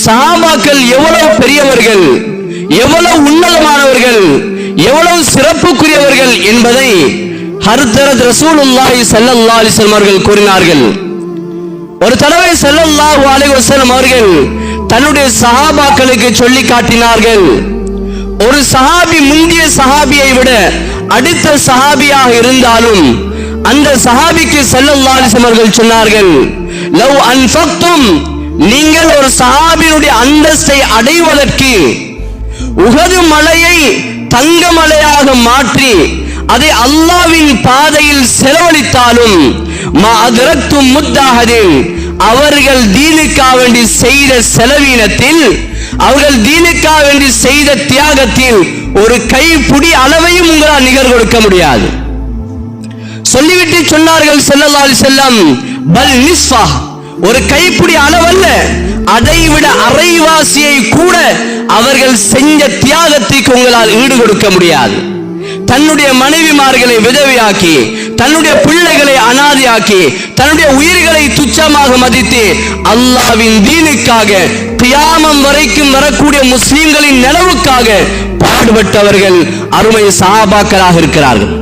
சஹாபாக்கள் எவ்வளவு பெரியவர்கள், எவ்வளவு உன்னதமானவர்கள், எவ்வளவு சிறப்புக்குரியவர்கள் என்பதை ஹர்தரத் ரசூலுல்லாஹி ஸல்லல்லாஹு அலைஹி வஸல்லம் அவர்கள் கூறினார்கள். ஒரு தடவை ஸல்லல்லாஹு அலைஹி வஸல்லம் அவர்கள் தன்னுடைய சஹாபாக்களுக்கு சொல்லி காட்டினார்கள். ஒரு சஹாபி முந்திய சஹாபியை விட அடுத்த சஹாபியாக இருந்தாலும் அந்த சஹாபிக்கு ஸல்லல்லாஹு அலைஹி வஸல்லம் அவர்கள் சொன்னார்கள், லவ் அன்ஃபக்தும், நீங்கள் ஒரு சஹாபியுடைய அந்தஸ்தை அடைவதற்கு உஹது மலையை தங்க மலையாக மாற்றி அதை அல்லாஹ்வின் பாதையில் செலவழித்தாலும் மா அத்ரக்தும் முத்தஹதின், அவர்கள் தீனுக்காக வேண்டி செய்த செலவீனத்தில், அவர்கள் தீனுக்காக வேண்டி செய்த தியாகத்தில் ஒரு கைப்புடி அளவையும் உங்களால் நிகர் கொடுக்க முடியாது. சொல்லிவிட்டு சொன்னார்கள் ஸல்லல்லாஹு அலைஹி வஸல்லம், பல் நிஸ்ஃபா, ஒரு கைப்புடி அளவல்ல, அதைவிட அரைவாசியை கூட அவர்கள் செஞ்ச தியாகத்திற்கு உங்களால் ஈடு கொடுக்க முடியாது. தன்னுடைய மனைவிமார்களை விதவையாக்கி, தன்னுடைய பிள்ளைகளை அனாதையாக்கி, தன்னுடைய உயிர்களை துச்சமாக மதித்து அல்லாஹ்வின் தீனுக்காக கியாமம் வரைக்கும் வரக்கூடிய முஸ்லிம்களின் நலவுக்காக பாடுபட்டவர்கள் அருமை சஹாபாக்களாக இருக்கிறார்கள்.